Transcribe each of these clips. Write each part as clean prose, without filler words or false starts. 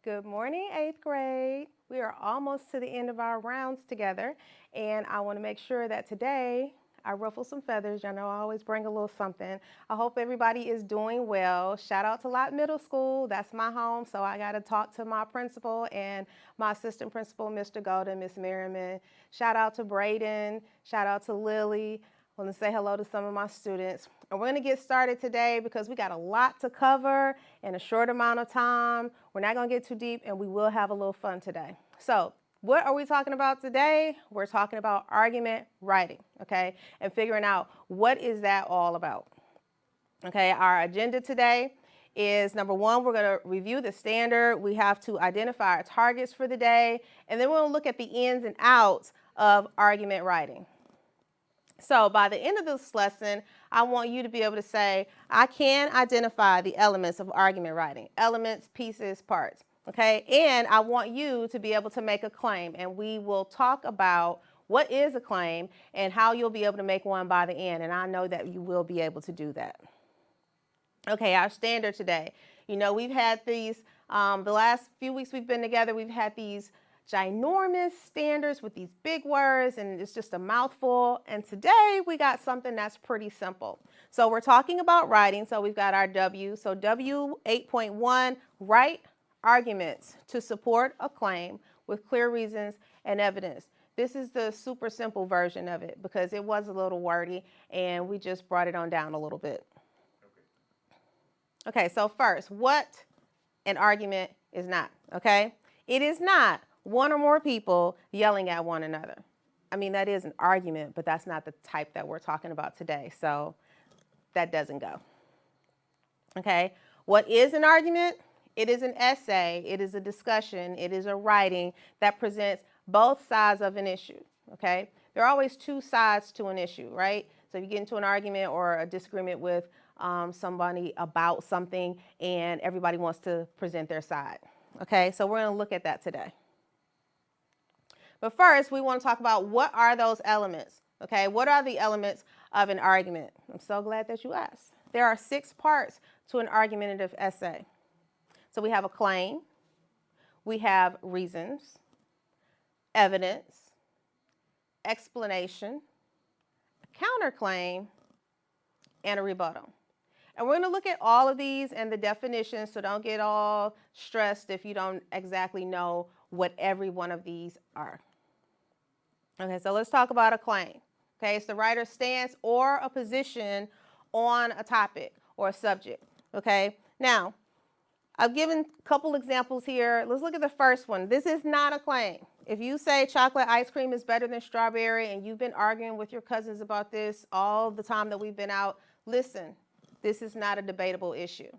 Good morning, 8th grade. We are almost to the end of our rounds together, and I want to make sure that today I ruffle some feathers. Y'all know I always bring a little something. I hope everybody is doing well. Shout out to Lott Middle School. That's my home, so I got to talk to my principal and my assistant principal, Mr. Golden, Miss Merriman. Shout out to Braden. Shout out to Lily. I want to say hello to some of my students. And we're going to get started today because we got a lot to cover in a short amount of time. We're not going to get too deep, and we will have a little fun today. So what are we talking about today? We're talking about argument writing, okay, and figuring out what is that all about. Okay, our agenda today is number one, we're going to review the standard. We have to identify our targets for the day, and then we're going to look at the ins and outs of argument writing. So by the end of this lesson, I want you to be able to say, I can identify the elements of argument writing, elements, pieces, parts, okay? And I want you to be able to make a claim, and we will talk about what is a claim and how you'll be able to make one by the end, and I know that you will be able to do that. Okay, our standard today. You know, we've had these, the last few weeks we've been together, we've had these ginormous standards with these big words, and it's just a mouthful. And today we got something that's pretty simple. So we're talking about writing. So we've got our W. So W 8.1, write arguments to support a claim with clear reasons and evidence. This is the super simple version of it because it was a little wordy and we just brought it on down a little bit. Okay, so first, what an argument is not, okay? It is not one or more people yelling at one another. I mean, that is an argument, but that's not the type that we're talking about today, so that doesn't go. Okay, what is an argument? It is an essay, it is a discussion, it is a writing that presents both sides of an issue, okay? There are always two sides to an issue, right? So if you get into an argument or a disagreement with somebody about something and everybody wants to present their side, okay? So we're gonna look at that today. But first, we want to talk about what are those elements, okay? What are the elements of an argument? I'm so glad that you asked. There are 6 parts to an argumentative essay. So we have a claim, we have reasons, evidence, explanation, a counterclaim, and a rebuttal. And we're going to look at all of these and the definitions, so don't get all stressed if you don't exactly know what every one of these are. Okay, so let's talk about a claim. Okay, it's the writer's stance or a position on a topic or a subject. Okay, now I've given a couple examples here. Let's look at the first one. This is not a claim. If you say chocolate ice cream is better than strawberry and you've been arguing with your cousins about this all the time that we've been out, listen, this is not a debatable issue.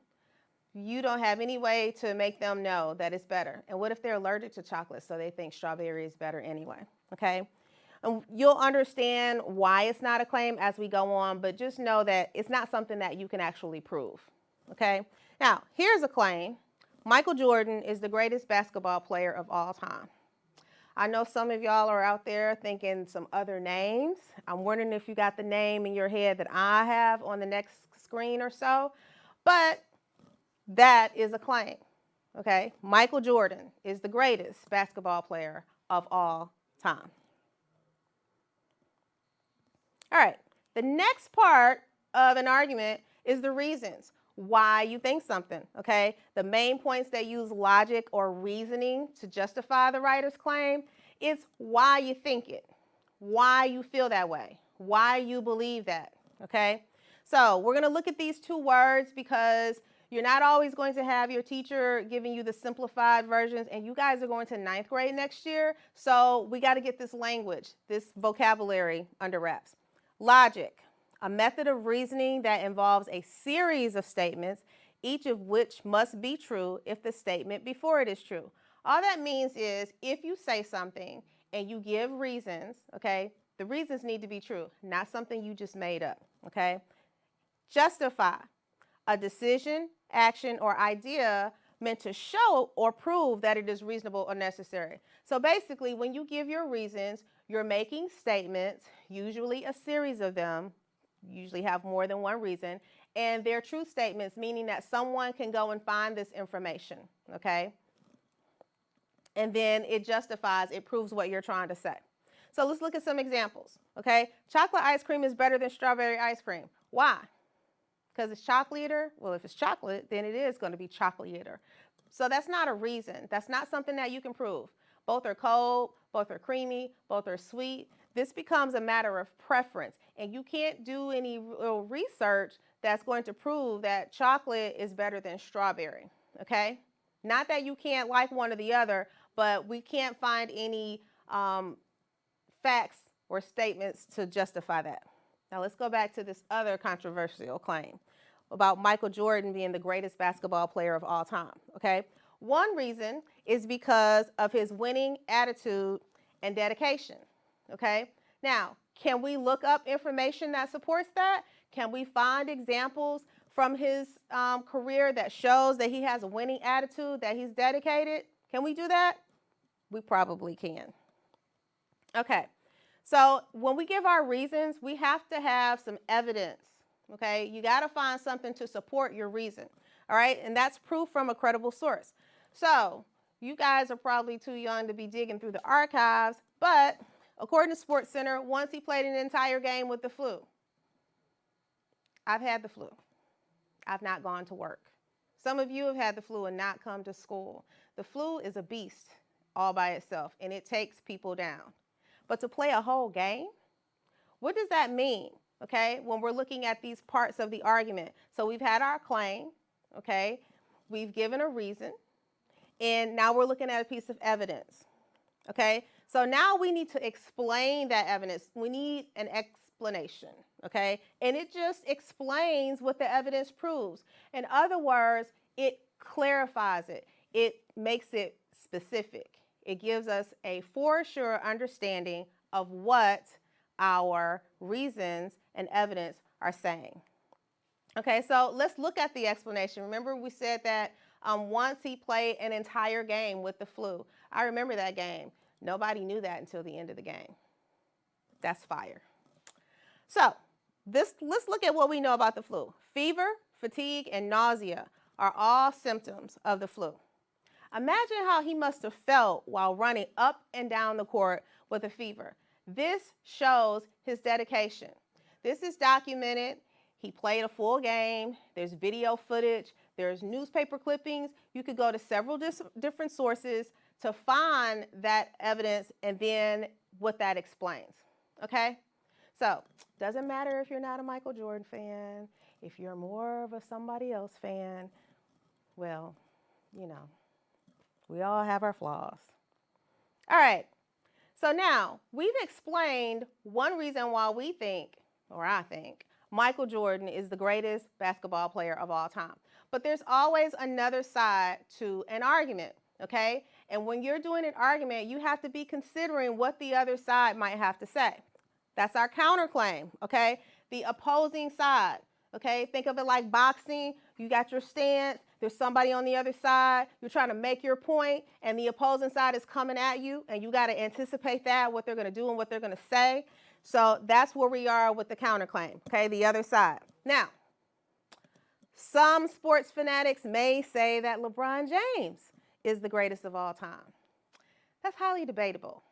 You don't have any way to make them know that it's better. And what if they're allergic to chocolate, so they think strawberry is better anyway, okay? And you'll understand why it's not a claim as we go on, but just know that it's not something that you can actually prove, okay? Now, here's a claim. Michael Jordan is the greatest basketball player of all time. I know some of y'all are out there thinking some other names. I'm wondering if you got the name in your head that I have on the next screen or so, but that is a claim, okay? Michael Jordan is the greatest basketball player of all time. All right, the next part of an argument is the reasons why you think something, okay? The main points that use logic or reasoning to justify the writer's claim is why you think it, why you feel that way, why you believe that, okay? So we're gonna look at these 2 words because you're not always going to have your teacher giving you the simplified versions, and you guys are going to 9th grade next year, so we gotta get this language, this vocabulary under wraps. Logic, a method of reasoning that involves a series of statements, each of which must be true if the statement before it is true. All that means is if you say something and you give reasons, okay, the reasons need to be true, not something you just made up, okay? Justify, a decision, action, or idea meant to show or prove that it is reasonable or necessary. So basically, when you give your reasons, you're making statements, usually a series of them, usually have more than one reason, and they're true statements, meaning that someone can go and find this information, okay? and then it justifies, it proves what you're trying to say. So let's look at some examples, okay? Chocolate ice cream is better than strawberry ice cream. Why? Because it's chocolater? Well, if it's chocolate, then it is going to be chocolater. So that's not a reason. That's not something that you can prove. Both are cold, both are creamy, both are sweet. This becomes a matter of preference, and you can't do any real research that's going to prove that chocolate is better than strawberry, okay? Not that you can't like one or the other, but we can't find any facts or statements to justify that. Now let's go back to this other controversial claim about Michael Jordan being the greatest basketball player of all time, okay? One reason is because of his winning attitude and dedication, okay? Now, can we look up information that supports that? Can we find examples from his career that shows that he has a winning attitude, that he's dedicated? Can we do that? We probably can. Okay, so when we give our reasons, we have to have some evidence, okay? You got to find something to support your reason, all right? And that's proof from a credible source. So you guys are probably too young to be digging through the archives, but according to SportsCenter, once he played an entire game with the flu. I've had the flu. I've not gone to work. Some of you have had the flu and not come to school. The flu is a beast all by itself, and it takes people down. But to play a whole game, what does that mean, okay, when we're looking at these parts of the argument? So we've had our claim, okay, we've given a reason, and now we're looking at a piece of evidence, okay? So now we need to explain that evidence. We need an explanation, okay? And it just explains what the evidence proves. In other words, it clarifies it. It makes it specific. It gives us a for sure understanding of what our reasons and evidence are saying. Okay, so let's look at the explanation. Remember we said that once he played an entire game with the flu. I remember that game. Nobody knew that until the end of the game. That's fire. So let's look at what we know about the flu. Fever, fatigue, and nausea are all symptoms of the flu. Imagine how he must have felt while running up and down the court with a fever. This shows his dedication. This is documented. He played a full game. There's video footage. There's newspaper clippings. You could go to several different sources to find that evidence and then what that explains, okay? So, doesn't matter if you're not a Michael Jordan fan, if you're more of a somebody else fan, well, you know, we all have our flaws. All right, so now we've explained one reason why we think, or I think, Michael Jordan is the greatest basketball player of all time. But there's always another side to an argument, okay? And when you're doing an argument, you have to be considering what the other side might have to say. That's our counterclaim, okay? The opposing side, okay? Think of it like boxing. You got your stance. There's somebody on the other side. You're trying to make your point, and the opposing side is coming at you, and you got to anticipate that, what they're going to do and what they're going to say. So that's where we are with the counterclaim, okay? The other side. Now, some sports fanatics may say that LeBron James is the greatest of all time. That's highly debatable.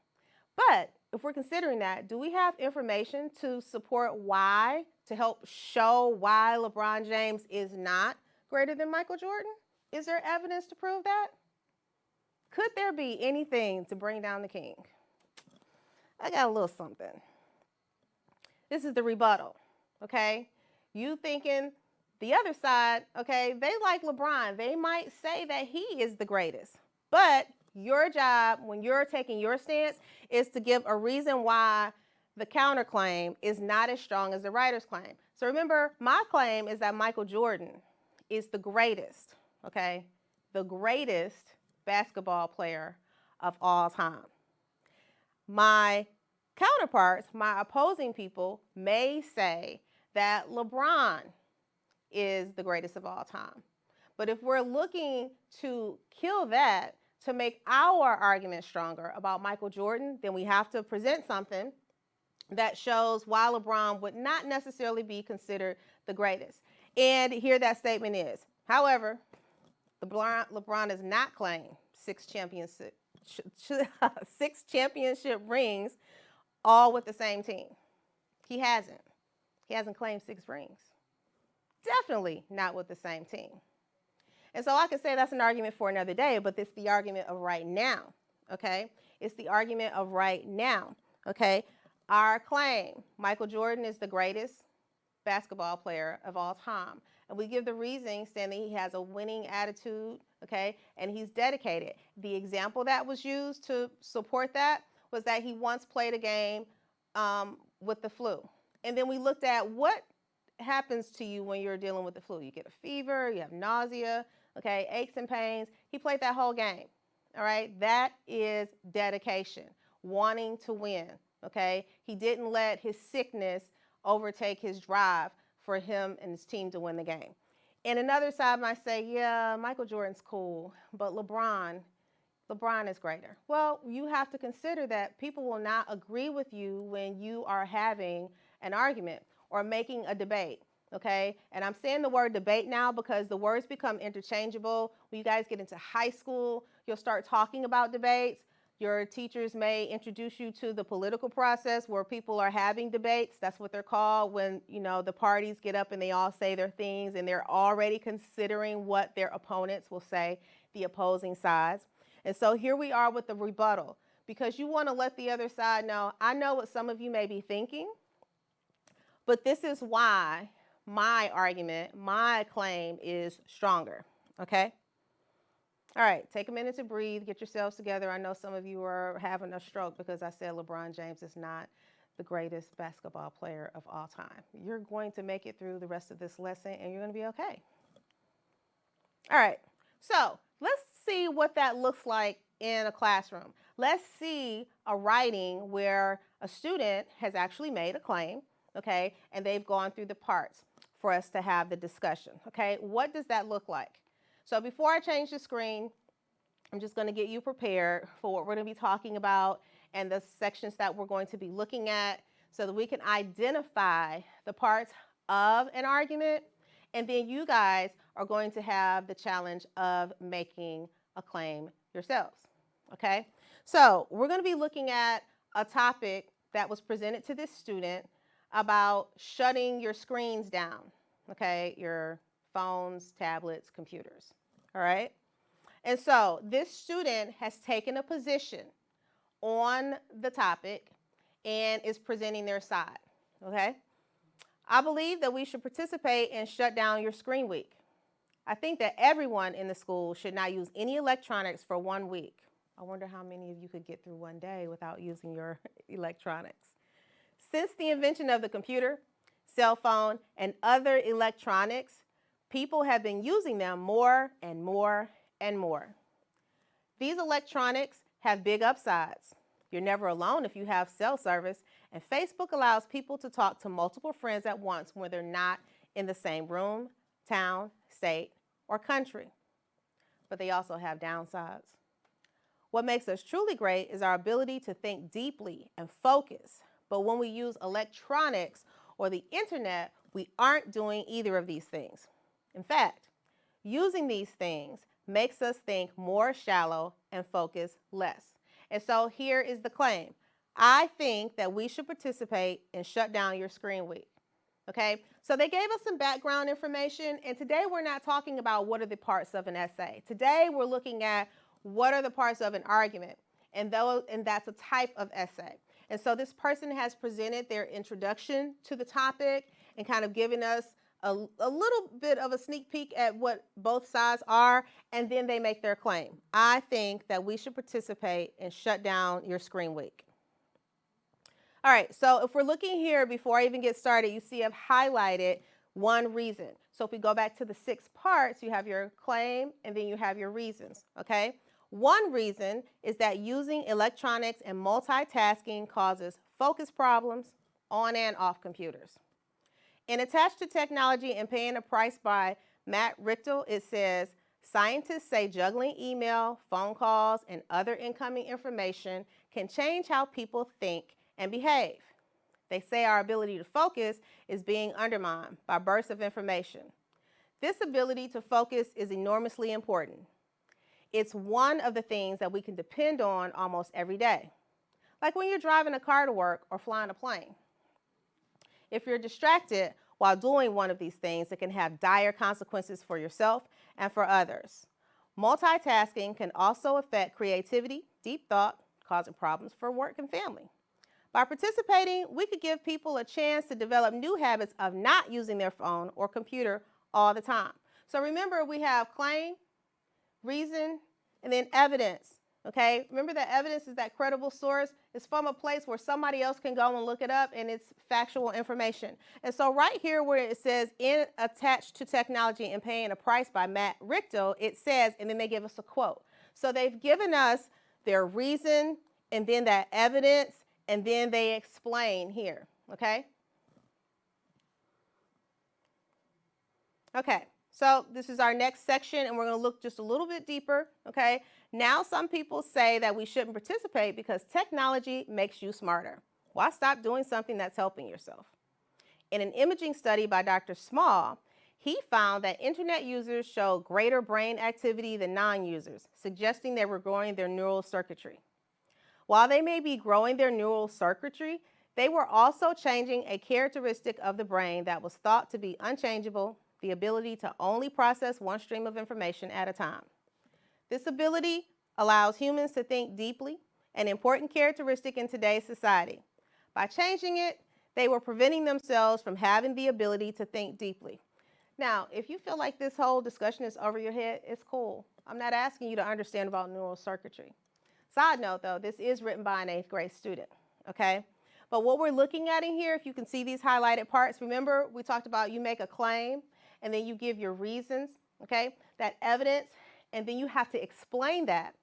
But if we're considering that, do we have information to support why, to help show why LeBron James is not greater than Michael Jordan? Is there evidence to prove that? Could there be anything to bring down the king? I got a little something. This is the rebuttal, okay? You thinking the other side, okay, they like LeBron. They might say that he is the greatest. But your job, when you're taking your stance, is to give a reason why the counterclaim is not as strong as the writer's claim. So remember, my claim is that Michael Jordan is the greatest, okay? The greatest basketball player of all time. My counterparts, my opposing people, may say that LeBron is the greatest of all time. But if we're looking to kill that, to make our argument stronger about Michael Jordan, then we have to present something that shows why LeBron would not necessarily be considered the greatest. And here that statement is. However, LeBron does not claim 6 six championship rings all with the same team. He hasn't. He hasn't claimed 6 rings. Definitely not with the same team. And so I could say that's an argument for another day, but it's the argument of right now, okay? It's the argument of right now, okay? Our claim, Michael Jordan is the greatest basketball player of all time. And we give the reasoning saying that he has a winning attitude, okay, and he's dedicated. The example that was used to support that was that he once played a game with the flu. And then we looked at what happens to you when you're dealing with the flu. You get a fever, you have nausea, okay, aches and pains. He played that whole game, all right? That is dedication, wanting to win, okay? He didn't let his sickness overtake his drive for him and his team to win the game. And another side might say, yeah, Michael Jordan's cool, but LeBron is greater. Well, you have to consider that people will not agree with you when you are having an argument or making a debate, okay? And I'm saying the word debate now because the words become interchangeable. When you guys get into high school, you'll start talking about debates. Your teachers may introduce you to the political process where people are having debates. That's what they're called when, you know, the parties get up and they all say their things and they're already considering what their opponents will say, the opposing sides. And so here we are with the rebuttal because you want to let the other side know, I know what some of you may be thinking, but this is why my argument, my claim is stronger, okay? All right, take a minute to breathe, get yourselves together. I know some of you are having a stroke because I said LeBron James is not the greatest basketball player of all time. You're going to make it through the rest of this lesson and you're going to be okay. All right, so let's see what that looks like in a classroom. Let's see a writing where a student has actually made a claim, okay, and they've gone through the parts for us to have the discussion, okay? What does that look like? So before I change the screen, I'm just going to get you prepared for what we're going to be talking about and the sections that we're going to be looking at so that we can identify the parts of an argument, and then you guys are going to have the challenge of making a claim yourselves, okay? So we're going to be looking at a topic that was presented to this student about shutting your screens down, okay? Your phones, tablets, computers, all right? And so this student has taken a position on the topic and is presenting their side, okay? I believe that we should participate in Shut Down Your Screen Week. I think that everyone in the school should not use any electronics for 1 week. I wonder how many of you could get through one day without using your electronics. Since the invention of the computer, cell phone, and other electronics, people have been using them more and more and more. These electronics have big upsides. You're never alone if you have cell service, and Facebook allows people to talk to multiple friends at once when they're not in the same room, town, state, or country. But they also have downsides. What makes us truly great is our ability to think deeply and focus. But when we use electronics or the internet, we aren't doing either of these things. In fact, using these things makes us think more shallow and focus less. And so here is the claim. I think that we should participate in Shut Down Your Screen Week. Okay, so they gave us some background information, and today we're not talking about what are the parts of an essay. Today we're looking at what are the parts of an argument, and that's a type of essay. And so this person has presented their introduction to the topic and kind of given us a little bit of a sneak peek at what both sides are, and then they make their claim. I think that we should participate in Shut Down Your Screen Week. All right, so if we're looking here before I even get started, you see I've highlighted one reason. So if we go back to the 6 parts, you have your claim and then you have your reasons, okay? One reason is that using electronics and multitasking causes focus problems on and off computers. In Attached to Technology and Paying a Price by Matt Richtel, it says, scientists say juggling email, phone calls, and other incoming information can change how people think and behave. They say our ability to focus is being undermined by bursts of information. This ability to focus is enormously important. It's one of the things that we can depend on almost every day. Like when you're driving a car to work or flying a plane. If you're distracted while doing one of these things, it can have dire consequences for yourself and for others. Multitasking can also affect creativity, deep thought, causing problems for work and family. By participating, we could give people a chance to develop new habits of not using their phone or computer all the time. So remember, we have claim, reason, and then evidence. Okay, remember that evidence is that credible source. It's from a place where somebody else can go and look it up, and it's factual information. And so right here where it says in attached to technology and paying a price by Matt Richtel, it says, and then they give us a quote. So they've given us their reason and then that evidence, and then they explain here. Okay? Okay. So this is our next section, and we're going to look just a little bit deeper, okay? Now some people say that we shouldn't participate because technology makes you smarter. Why stop doing something that's helping yourself? In an imaging study by Dr. Small, he found that internet users show greater brain activity than non-users, suggesting they were growing their neural circuitry. While they may be growing their neural circuitry, they were also changing a characteristic of the brain that was thought to be unchangeable: the ability to only process one stream of information at a time. This ability allows humans to think deeply, an important characteristic in today's society. By changing it, they were preventing themselves from having the ability to think deeply. Now, if you feel like this whole discussion is over your head, it's cool. I'm not asking you to understand about neural circuitry. Side note, though, this is written by an 8th grade student, okay? But what we're looking at in here, if you can see these highlighted parts, remember we talked about you make a claim, and then you give your reasons, okay, that evidence, and then you have to explain that.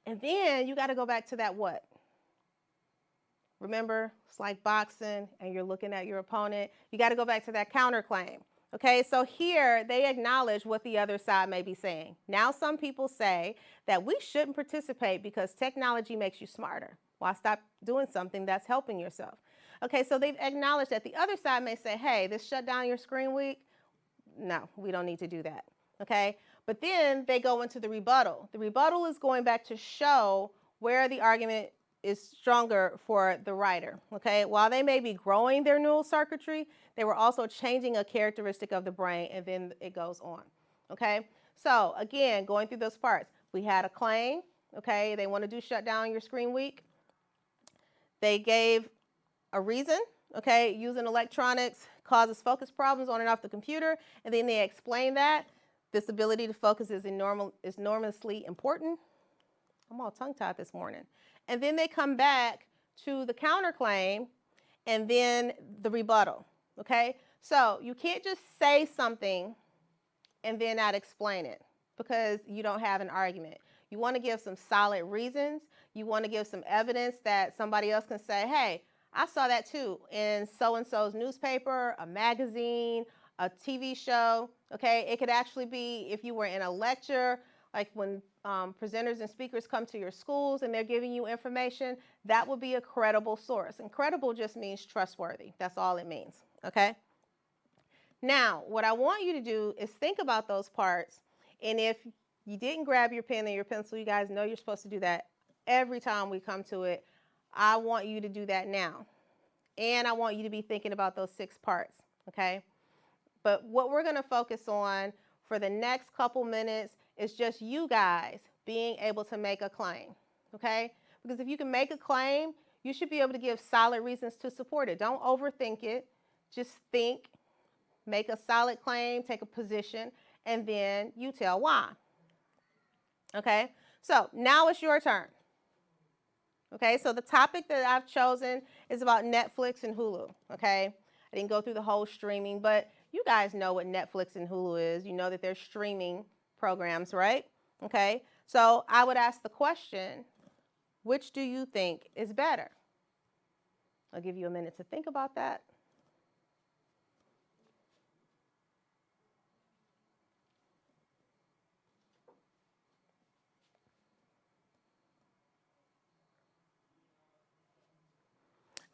And then you got to go back to that what? Remember, it's like boxing, and you're looking at your opponent. You got to go back to that counterclaim. Okay, so here they acknowledge what the other side may be saying. Now some people say that we shouldn't participate because technology makes you smarter. Why stop doing something that's helping yourself? Okay, so they've acknowledged that the other side may say, hey, this shut down your screen week. No, we don't need to do that, okay? But then they go into the rebuttal. The rebuttal is going back to show where the argument is stronger for the writer, okay? While they may be growing their neural circuitry, they were also changing a characteristic of the brain, and then it goes on, okay? So again, going through those parts, we had a claim, okay? They want to do shut down your screen week. They gave a reason, okay? Using electronics causes focus problems on and off the computer, and then they explain that this ability to focus is enormously important. I'm all tongue-tied this morning. And then they come back to the counterclaim and then the rebuttal, okay? So you can't just say something and then not explain it because you don't have an argument. You want to give some solid reasons. You want to give some evidence that somebody else can say, hey, I saw that too in so-and-so's newspaper, a magazine, a TV show, okay? It could actually be if you were in a lecture, like when presenters and speakers come to your schools and they're giving you information, that would be a credible source. And credible just means trustworthy. That's all it means, okay? Now, what I want you to do is think about those parts, and if you didn't grab your pen and your pencil, you guys know you're supposed to do that every time we come to it. I want you to do that now. And I want you to be thinking about those 6 parts, okay? But what we're going to focus on for the next couple minutes is just you guys being able to make a claim, okay? Because if you can make a claim, you should be able to give solid reasons to support it. Don't overthink it. Just think, make a solid claim, take a position, and then you tell why. Okay? So now it's your turn. Okay, so the topic that I've chosen is about Netflix and Hulu, okay? I didn't go through the whole streaming, but you guys know what Netflix and Hulu is. You know that they're streaming programs, right? Okay, so I would ask the question, which do you think is better? I'll give you a minute to think about that.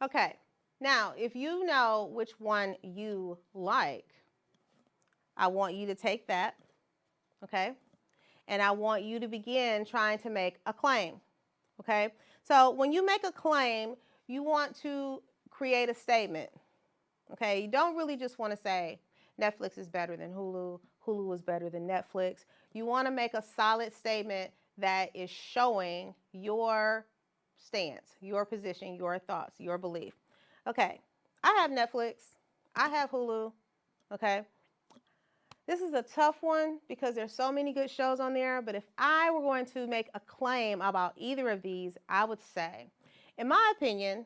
Okay, now if you know which one you like, I want you to take that, okay? and I want you to begin trying to make a claim. Okay? So when you make a claim, you want to create a statement. Okay? You don't really just want to say Netflix is better than Hulu, Hulu is better than Netflix. You want to make a solid statement that is showing your stance, your position, your thoughts, your belief. Okay, I have Netflix, I have Hulu. Okay, this is a tough one because there's so many good shows on there, but if I were going to make a claim about either of these, I would say, in my opinion,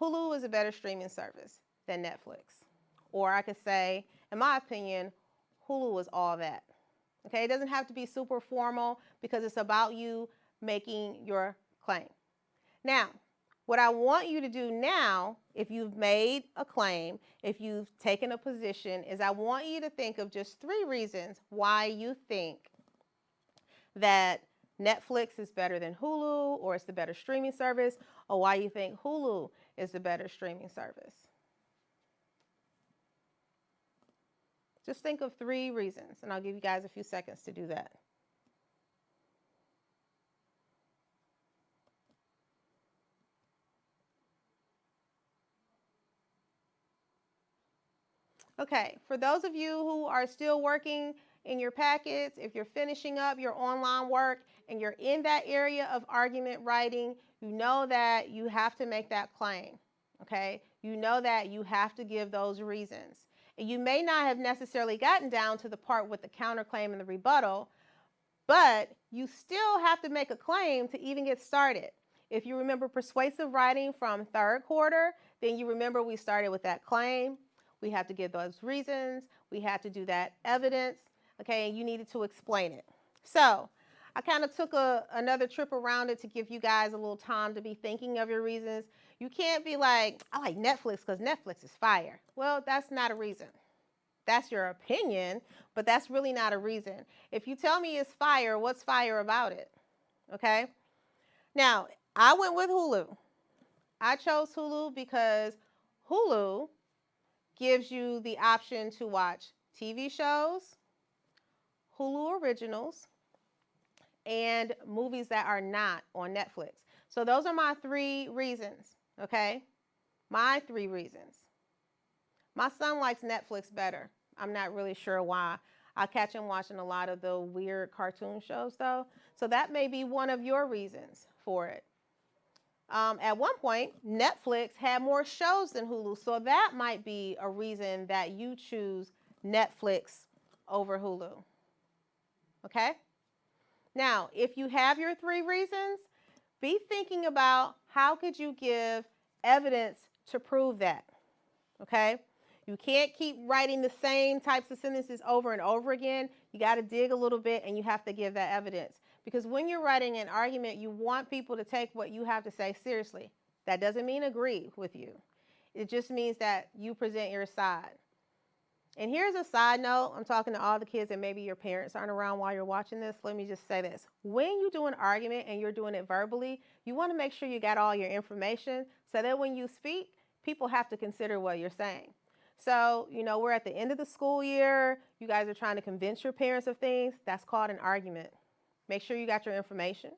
Hulu is a better streaming service than Netflix. Or I could say, in my opinion, Hulu is all that. Okay, it doesn't have to be super formal because it's about you making your claim. Now, what I want you to do now, if you've made a claim, if you've taken a position, is I want you to think of just 3 reasons why you think that Netflix is better than Hulu, or it's the better streaming service, or why you think Hulu is the better streaming service. Just think of 3 reasons, and I'll give you guys a few seconds to do that. Okay, for those of you who are still working in your packets, if you're finishing up your online work and you're in that area of argument writing, you know that you have to make that claim, okay? You know that you have to give those reasons. And you may not have necessarily gotten down to the part with the counterclaim and the rebuttal, but you still have to make a claim to even get started. If you remember persuasive writing from 3rd quarter, then you remember we started with that claim. We have to give those reasons. We had to do that evidence, okay, and you needed to explain it. So I kind of took another trip around it to give you guys a little time to be thinking of your reasons. You can't be like, I like Netflix because Netflix is fire. Well, that's not a reason. That's your opinion, but that's really not a reason. If you tell me it's fire, what's fire about it? Okay? Now, I went with Hulu. I chose Hulu because Hulu gives you the option to watch TV shows, Hulu originals, and movies that are not on Netflix. So those are my 3 reasons, okay? My 3 reasons. My son likes Netflix better. I'm not really sure why. I catch him watching a lot of the weird cartoon shows though. So that may be one of your reasons for it. At one point, Netflix had more shows than Hulu, so that might be a reason that you choose Netflix over Hulu. Okay? Now, if you have your 3 reasons, be thinking about how could you give evidence to prove that. Okay? You can't keep writing the same types of sentences over and over again. You got to dig a little bit and you have to give that evidence. Because when you're writing an argument, you want people to take what you have to say seriously. That doesn't mean agree with you. It just means that you present your side. And here's a side note. I'm talking to all the kids and maybe your parents aren't around while you're watching this. Let me just say this. When you do an argument and you're doing it verbally, you want to make sure you got all your information so that when you speak, people have to consider what you're saying. So, we're at the end of the school year. You guys are trying to convince your parents of things. That's called an argument. Make sure you got your information,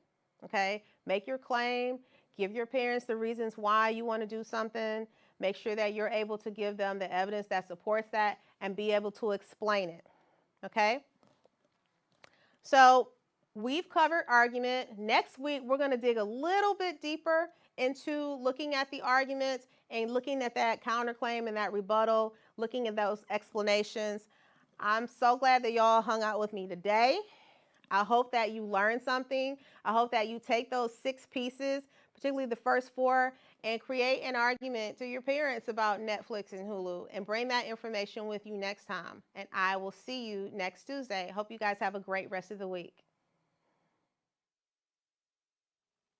okay? Make your claim. Give your parents the reasons why you want to do something. Make sure that you're able to give them the evidence that supports that and be able to explain it, okay? So we've covered argument. Next week, we're going to dig a little bit deeper into looking at the arguments and looking at that counterclaim and that rebuttal, looking at those explanations. I'm so glad that y'all hung out with me today. I hope that you learned something. I hope that you take those 6 pieces, particularly the first 4, and create an argument to your parents about Netflix and Hulu and bring that information with you next time. And I will see you next Tuesday. Hope you guys have a great rest of the week.